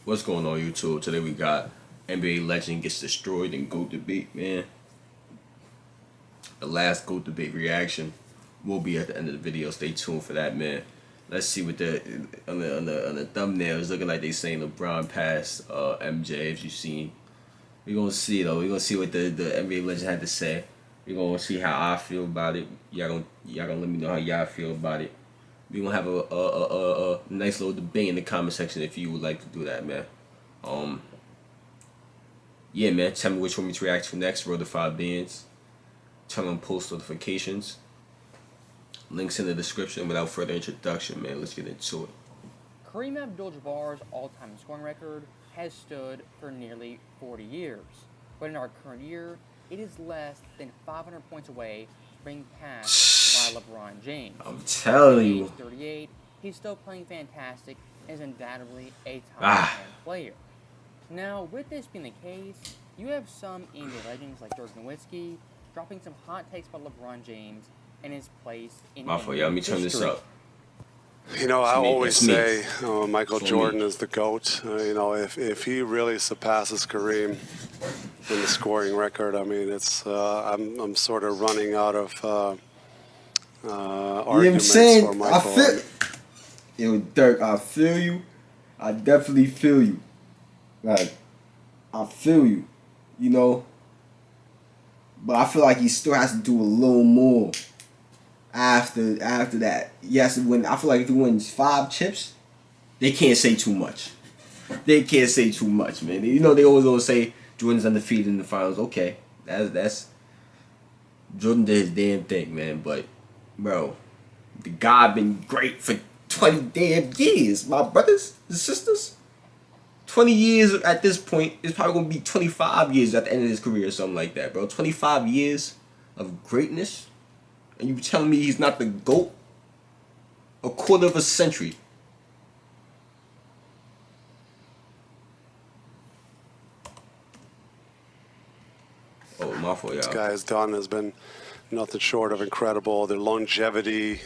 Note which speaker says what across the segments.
Speaker 1: What's going on YouTube? Today we got NBA legend gets destroyed in GOAT debate, man. The last GOAT debate reaction will be at the end of the video. Stay tuned for that, man. Let's see what the on the thumbnail is looking like. They saying LeBron passed MJ. If you seen, we gonna see though. We gonna see what the NBA legend had to say. We gonna see how I feel about it. Y'all gonna let me know how y'all feel about it. We gonna have a nice little debate in the comment section if you would like to do that, man. Yeah, man. Tell me which one to react to next. Roll the 5 bands. Turn on post notifications. Links in the description. Without further introduction, man, let's get into it.
Speaker 2: Kareem Abdul-Jabbar's all-time scoring record has stood for nearly 40 years, but in our current year, it is less than 500 points away from being passed by LeBron James.
Speaker 1: I'm telling you.
Speaker 2: At age 38, he's still playing fantastic and is undoubtedly a top 10 player. Now, with this being the case, you have some NBA legends like Dirk Nowitzki dropping some hot takes about LeBron James and his place in
Speaker 1: My fault, y'all. Let me turn this up.
Speaker 3: You know, I always say Michael
Speaker 1: For
Speaker 3: Jordan
Speaker 1: me.
Speaker 3: is the GOAT. You know, if he really surpasses Kareem in the scoring record, I mean, it's I'm sort of running out of arguments for Michael.
Speaker 1: Yo, Dirk, I feel you. I definitely feel you. Like, I feel you. You know, but I feel like he still has to do a little more after that. Yes, when I feel like if he wins 5 chips, they can't say too much. They can't say too much, man. You know they always say Jordan's undefeated in the finals. Okay, that's Jordan did his damn thing, man. But bro, the guy been great for 20 damn years, my brothers and sisters. 20 years at this point. It's probably gonna be 25 years at the end of his career or something like that, bro. 25 years of greatness. And you telling me he's not the GOAT? A quarter of a century. Oh, my fault, y'all.
Speaker 3: This guy has done has been nothing short of incredible. The longevity.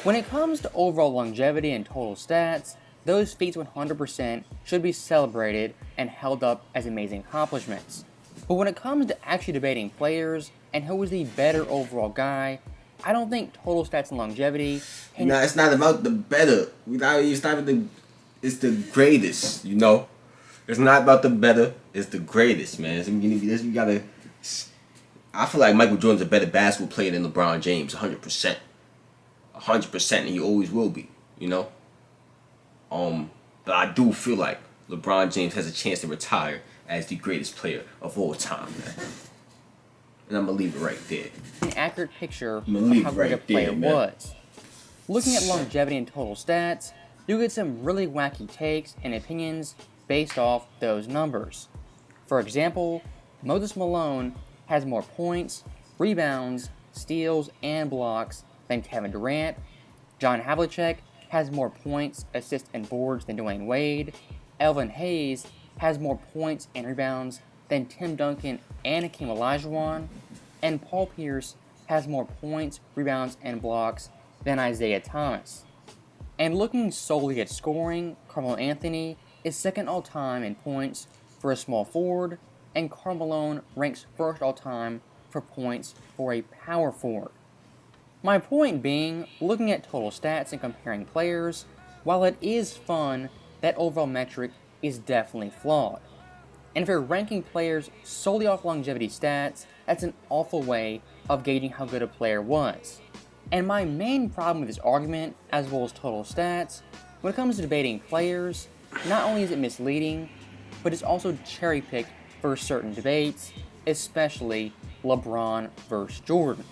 Speaker 2: When it comes to overall longevity and total stats, those feats 100% should be celebrated and held up as amazing accomplishments. But when it comes to actually debating players and who is the better overall guy, I don't think total stats and longevity can...
Speaker 1: Nah, it's not about the better. It's not the. It's the greatest. You know, it's not about the better. It's the greatest, man. You gotta. I feel like Michael Jordan's a better basketball player than LeBron James, 100%, 100%, and he always will be. You know. But I do feel like LeBron James has a chance to retire as the greatest player of all time, man. And I'm gonna leave it right there.
Speaker 2: An accurate picture of
Speaker 1: leave
Speaker 2: how
Speaker 1: it
Speaker 2: great a
Speaker 1: right there,
Speaker 2: player
Speaker 1: man.
Speaker 2: was. Looking at longevity and total stats, you get some really wacky takes and opinions based off those numbers. For example, Moses Malone has more points, rebounds, steals, and blocks than Kevin Durant. John Havlicek has more points, assists, and boards than Dwayne Wade. Elvin Hayes has more points and rebounds than Tim Duncan and Hakeem Olajuwon. And Paul Pierce has more points, rebounds, and blocks than Isaiah Thomas. And looking solely at scoring, Carmelo Anthony is second all-time in points for a small forward, and Karl Malone ranks first all-time for points for a power forward. My point being, looking at total stats and comparing players, while it is fun, that overall metric is definitely flawed. And if you're ranking players solely off longevity stats, that's an awful way of gauging how good a player was. And my main problem with this argument, as well as total stats, when it comes to debating players, not only is it misleading, but it's also cherry-picked for certain debates, especially LeBron versus Jordan.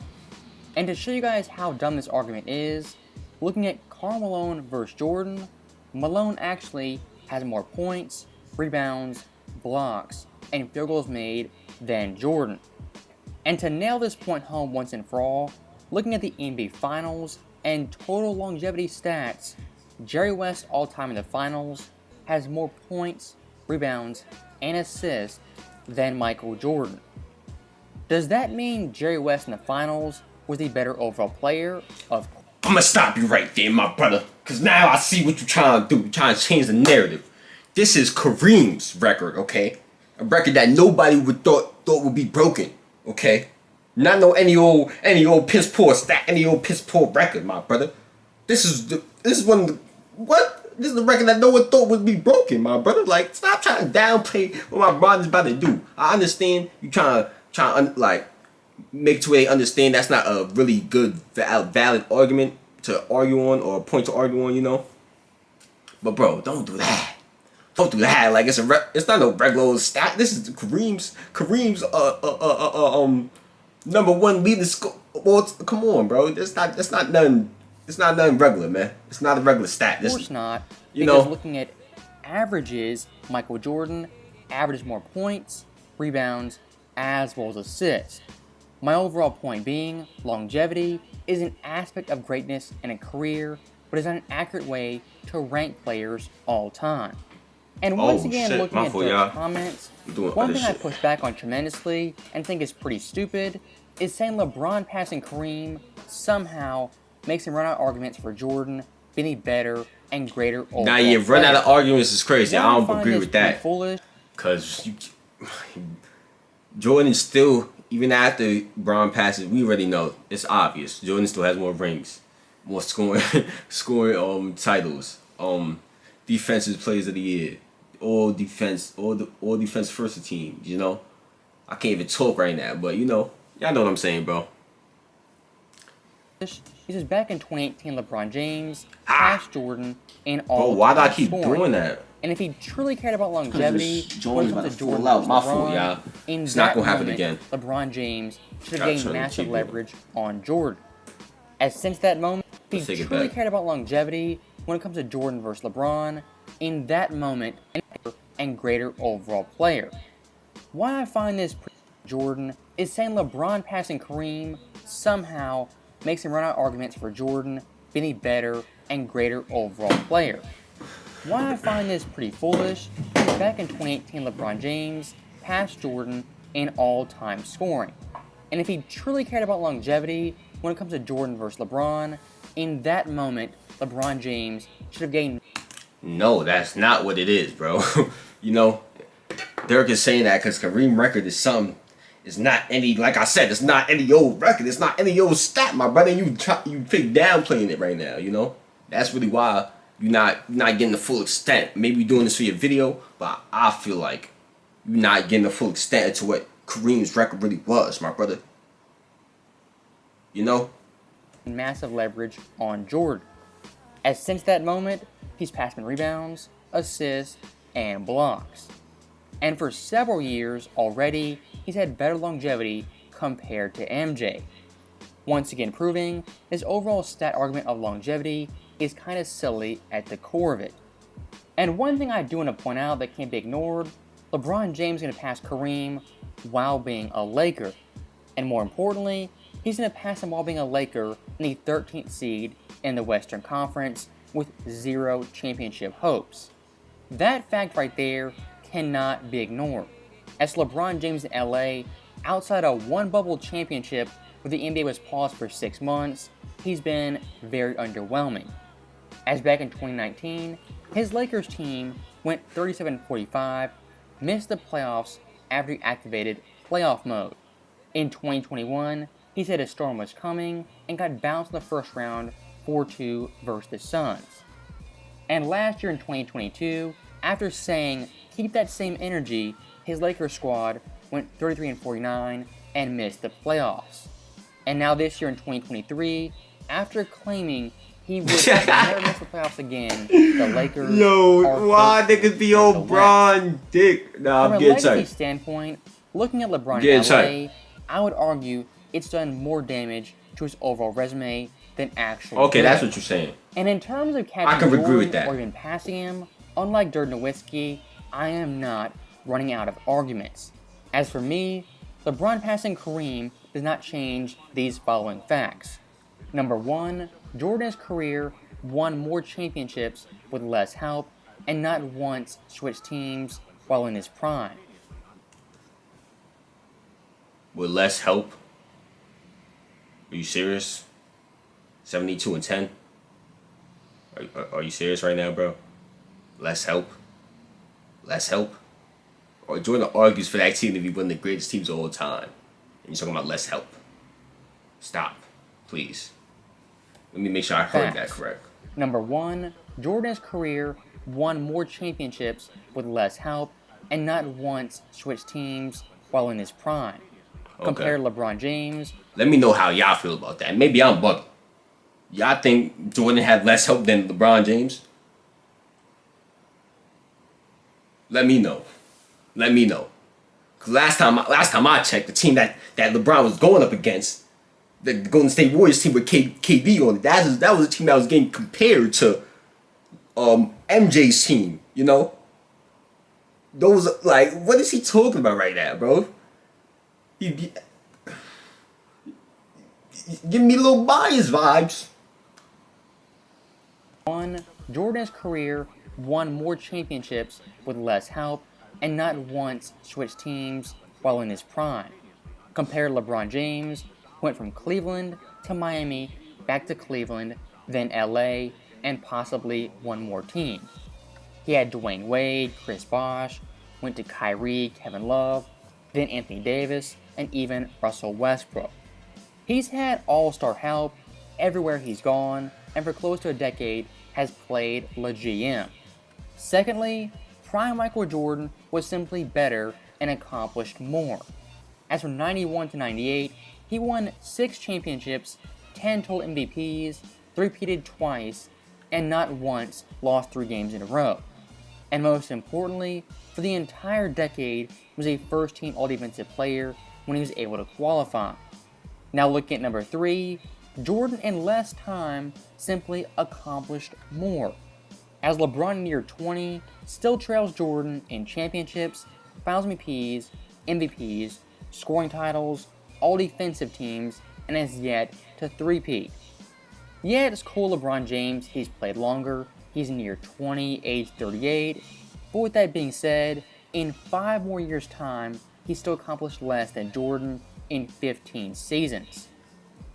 Speaker 2: And to show you guys how dumb this argument is, looking at Karl Malone versus Jordan, Malone actually has more points, rebounds, blocks, and field goals made than Jordan. And to nail this point home once and for all, looking at the NBA Finals and total longevity stats, Jerry West all-time in the Finals has more points, rebounds, and assists than Michael Jordan. Does that mean Jerry West in the Finals was the better overall player? Of
Speaker 1: I'm gonna stop you right there, my brother. Because now I see what you're trying to do. You're trying to change the narrative. This is Kareem's record, okay? A record that nobody would thought would be broken, okay? Not no any old piss poor stat, any old piss poor record, my brother. This is one of the what? This is the record that no one thought would be broken, my brother. Like, stop trying to downplay what my brother's about to do. I understand you trying to like make to where they understand that's not a really good valid argument to argue on or a point to argue on, you know. But bro, don't do that. Don't do that. Like it's not no regular old stat. This is Kareem's number one leading score. Well, come on, bro. It's not nothing. It's not nothing regular, man. It's not a regular stat.
Speaker 2: Of course not.
Speaker 1: You
Speaker 2: because
Speaker 1: know,
Speaker 2: looking at averages, Michael Jordan averages more points, rebounds, as well as assists. My overall point being, longevity is an aspect of greatness in a career, but is not an accurate way to rank players all time. And once again, looking at those comments, one thing I push back on tremendously and think is pretty stupid is saying LeBron passing Kareem somehow makes him run out of arguments for Jordan being a better and greater overall
Speaker 1: now you run out of arguments is crazy. I don't agree with that.
Speaker 2: Foolish.
Speaker 1: Because Jordan still, even after Bron passes, we already know it's obvious. Jordan still has more rings, more scoring titles, defensive players of the year, all defense first team. You know, I can't even talk right now, but you know, y'all know what I'm saying, bro.
Speaker 2: This is back in 2018. LeBron James passed Jordan in all.
Speaker 1: Bro, why do I keep
Speaker 2: scoring.
Speaker 1: doing that?
Speaker 2: And if he truly cared about longevity,
Speaker 1: Jordan's about to
Speaker 2: Jordan
Speaker 1: fall out. My
Speaker 2: LeBron,
Speaker 1: fault, y'all.
Speaker 2: In
Speaker 1: it's
Speaker 2: that
Speaker 1: not gonna happen
Speaker 2: moment,
Speaker 1: again.
Speaker 2: LeBron James should have gained massive leverage on Jordan. As since that moment, if he truly cared about longevity when it comes to Jordan versus LeBron, in that moment, and greater overall player. Why I find this Jordan is saying LeBron passing Kareem somehow makes him run out of arguments for Jordan being a better and greater overall player. Why I find this pretty foolish is back in 2018, LeBron James passed Jordan in all-time scoring. And if he truly cared about longevity when it comes to Jordan versus LeBron, in that moment, LeBron James should have gained.
Speaker 1: No, that's not what it is, bro. You know, Dirk is saying that because Kareem record is something. It's not any, like I said, it's not any old record. It's not any old stat, my brother. You pick downplaying it right now. You know, that's really why you're not getting the full extent. Maybe you're doing this for your video, but I feel like you're not getting the full extent into what Kareem's record really was, my brother. You know,
Speaker 2: massive leverage on Jordan. As since that moment, he's passed in rebounds, assists, and blocks. And for several years already, he's had better longevity compared to MJ. Once again proving his overall stat argument of longevity is kind of silly at the core of it. And one thing I do want to point out that can't be ignored, LeBron James is going to pass Kareem while being a Laker. And more importantly, he's going to pass him while being a Laker in the 13th seed in the Western Conference with 0 championship hopes. That fact right there cannot be ignored, as LeBron James in LA, outside of one bubble championship where the NBA was paused for 6 months, he's been very underwhelming. As back in 2019, his Lakers team went 37-45, missed the playoffs after he activated playoff mode. In 2021, he said a storm was coming and got bounced in the first round 4-2 versus the Suns. And last year in 2022, after saying keep that same energy, his Lakers squad went 33-49 and missed the playoffs. And now this year in 2023, after claiming he would never miss the playoffs again, the Lakers
Speaker 1: why niggas be old Bron dick? Nah, I'm getting tight.
Speaker 2: From a legacy standpoint, looking at LeBron in LA, I would argue it's done more damage to his overall resume than actual.
Speaker 1: Okay, that's what you're saying.
Speaker 2: And in terms of catching
Speaker 1: I can agree with that.
Speaker 2: Or even passing him, unlike Dirk Nowitzki, I am not running out of arguments. As for me, LeBron passing Kareem does not change these following facts. Number 1, Jordan's career won more championships with less help and not once switched teams while in his prime.
Speaker 1: With less help? Are you serious? 72-10?
Speaker 4: Are you serious right now, bro? Less help? Less help? Or Jordan argues for that team to be one of the greatest teams of all time. And you're talking about less help. Stop. Please. Let me make sure I heard that
Speaker 2: Facts.
Speaker 4: correct.
Speaker 2: Number 1, Jordan's career won more championships with less help and not once switched teams while in his prime. Compare LeBron James.
Speaker 4: Let me know how y'all feel about that. Maybe I'm bugging. Y'all think Jordan had less help than LeBron James? Let me know. Let me know. Cause last time I checked, the team that LeBron was going up against, the Golden State Warriors team with KD on it, that was a team that was getting compared to MJ's team. You know, those like, what is he talking about right now, bro? He give me little bias vibes.
Speaker 2: 1, Jordan's career won more championships with less help and not once switched teams while in his prime. Compare LeBron James, went from Cleveland to Miami, back to Cleveland, then LA, and possibly one more team. He had Dwayne Wade, Chris Bosh, went to Kyrie, Kevin Love, then Anthony Davis, and even Russell Westbrook. He's had all-star help everywhere he's gone, and for close to a decade has played Le GM. Secondly, prime Michael Jordan was simply better and accomplished more. As from 91 to 98, he won 6 championships, 10 total MVPs, three-peated twice, and not once lost 3 games in a row. And most importantly, for the entire decade, was a first-team All-Defensive player when he was able to qualify. Now looking at number 3, Jordan in less time simply accomplished more. As LeBron in year 20 still trails Jordan in championships, Finals MVPs, scoring titles, all defensive teams, and has yet to three-peat. Yeah, it's cool LeBron James, he's played longer, he's in year 20, age 38, but with that being said, in 5 more years' time, he still accomplished less than Jordan in 15 seasons.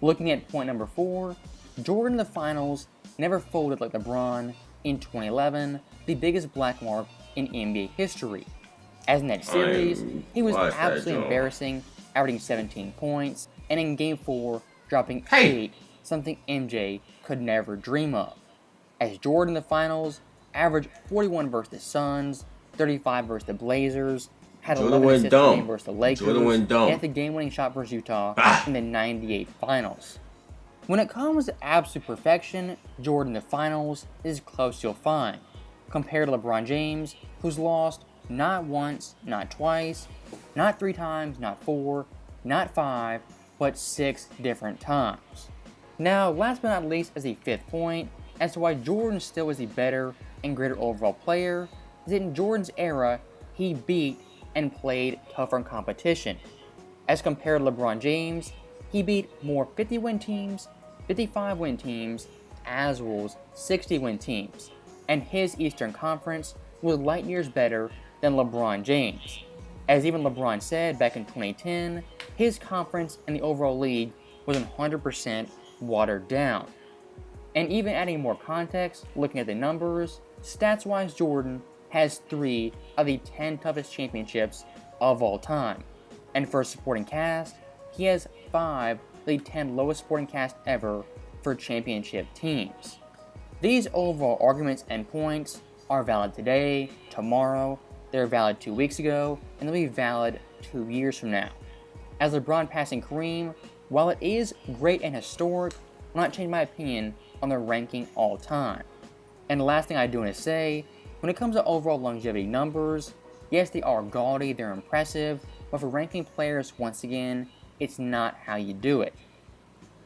Speaker 2: Looking at point number 4, Jordan in the finals never folded like LeBron in 2011, the biggest black mark in NBA history. As in that series, he was absolutely embarrassing, averaging 17 points, and in Game 4, dropping 8, something MJ could never dream of. As Jordan in the finals averaged 41 versus the Suns, 35 versus the Blazers, had 11 assists per game versus the Lakers, and had the game-winning shot versus Utah in the 98 finals. When it comes to absolute perfection, Jordan in the finals is close you'll find, compared to LeBron James, who's lost not once, not twice, not 3 times, not 4, not 5, but 6 different times. Now, last but not least, as a 5th point, as to why Jordan still is the better and greater overall player, is that in Jordan's era, he beat and played tougher in competition. As compared to LeBron James, he beat more 50-win teams, 55-win teams, as well as 60-win teams, and his Eastern Conference was light years better than LeBron James. As even LeBron said back in 2010, his conference and the overall league was 100% watered down. And even adding more context, looking at the numbers, stats-wise Jordan has 3 of the 10 toughest championships of all time. And for a supporting cast, he has 5 of the 10 lowest supporting cast ever for championship teams. These overall arguments and points are valid today, tomorrow, they were valid 2 weeks ago, and they'll be valid 2 years from now. As LeBron passing Kareem, while it is great and historic, will not change my opinion on their ranking all time. And the last thing I do want to say, when it comes to overall longevity numbers, yes, they are gaudy, they're impressive, but for ranking players, once again, it's not how you do it.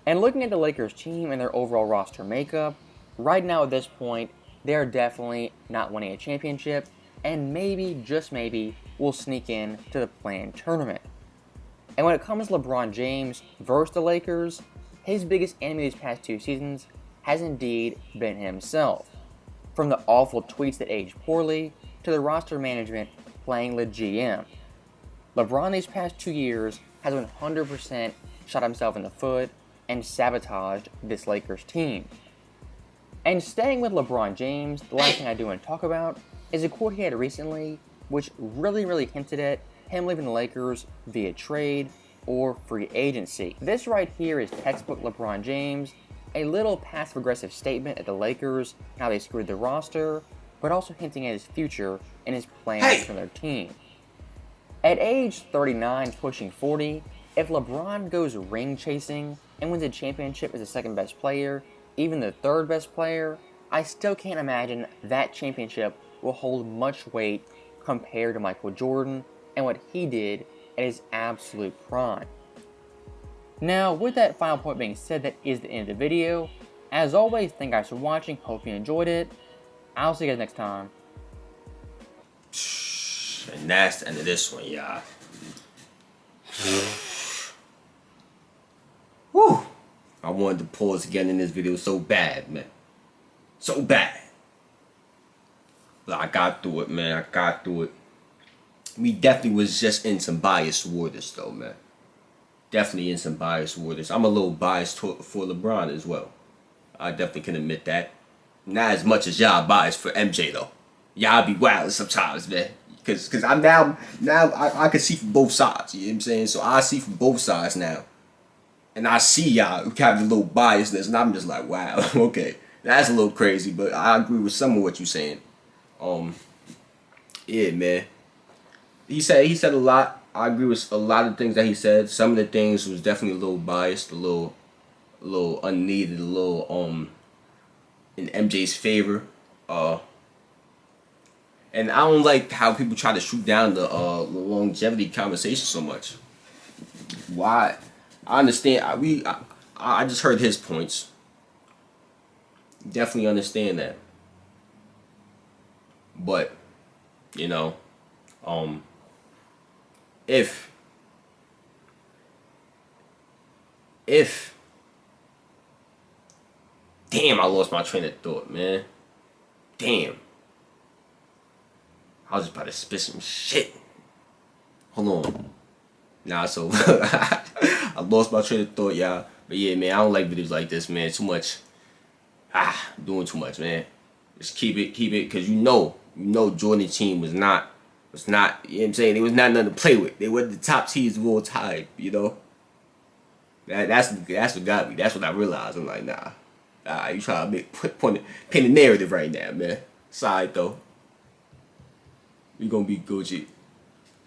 Speaker 2: And looking at the Lakers team and their overall roster makeup, right now at this point, they are definitely not winning a championship, and maybe, just maybe, will sneak in to the play-in tournament. And when it comes to LeBron James versus the Lakers, his biggest enemy these past 2 seasons has indeed been himself. From the awful tweets that aged poorly, to the roster management playing the GM. LeBron these past 2 years has 100% shot himself in the foot and sabotaged this Lakers team. And staying with LeBron James, the last thing I do want to talk about is a quote he had recently, which really hinted at him leaving the Lakers via trade or free agency. This right here is textbook LeBron James, a little passive-aggressive statement at the Lakers, how they screwed the roster, but also hinting at his future and his plans for their team. At age 39, pushing 40, if LeBron goes ring chasing and wins a championship as the second best player, even the third best player, I still can't imagine that championship will hold much weight compared to Michael Jordan and what he did at his absolute prime. Now, with that final point being said, that is the end of the video. As always, thank you guys for watching. Hope you enjoyed it. I'll see you guys next time.
Speaker 4: And that's the end of this one, y'all. Whew. I wanted to pause again in this video so bad, man. So bad. But I got through it, man. I got through it. We definitely was just in some biased waters, though, man. Definitely in some biased waters. I'm a little biased for LeBron as well. I definitely can admit that. Not as much as y'all biased for MJ, though. Y'all be wild sometimes, man. Because I'm now I can see from both sides. You know what I'm saying? So I see from both sides now. And I see y'all who have a little biasness. And I'm just like, wow, okay. That's a little crazy. But I agree with some of what you're saying. Yeah, man. He said a lot. I agree with a lot of things that he said. Some of the things was definitely a little biased, a little unneeded, a little in MJ's favor. And I don't like how people try to shoot down the longevity conversation so much. Why? I understand. I just heard his points. Definitely understand that. But, you know, if damn, I lost my train of thought, man. Damn. I was just about to spit some shit. Hold on. Nah, so I lost my train of thought, y'all. But yeah, man, I don't like videos like this, man. Too much. Doing too much, man. Just keep it, because you know Jordan's team was not, you know what I'm saying? It was not nothing to play with. They were the top teams of all time, you know? That's what got me. That's what I realized. I'm like, nah. You trying to paint a narrative right now, man. Side though. We gonna be Gucci.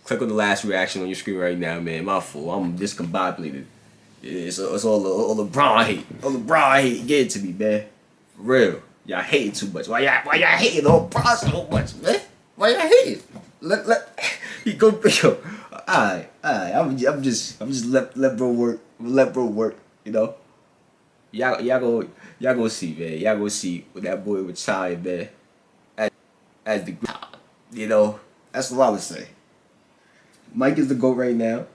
Speaker 4: Click on the last reaction on your screen right now, man. My fault. I'm discombobulated. It's all LeBron hate. All LeBron hate. Get it to me, man. For real. Y'all hating too much. Why y'all hating on LeBron so much, man? Why y'all hating? He go. Alright. I'm just let bro work. Let bro work. You know. Y'all go see, man. Y'all go see what that boy would try, man. As the, you know, that's what I would say. Mike is the GOAT right now.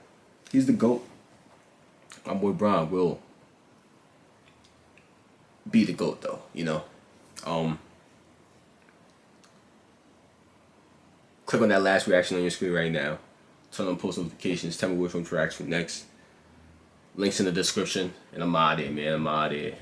Speaker 4: He's the GOAT. My boy Bron will be the GOAT though, you know. Click on that last reaction on your screen right now. Turn on post notifications. Tell me which one to react to next. Links in the description. And I'm out of there, man. I'm out of there.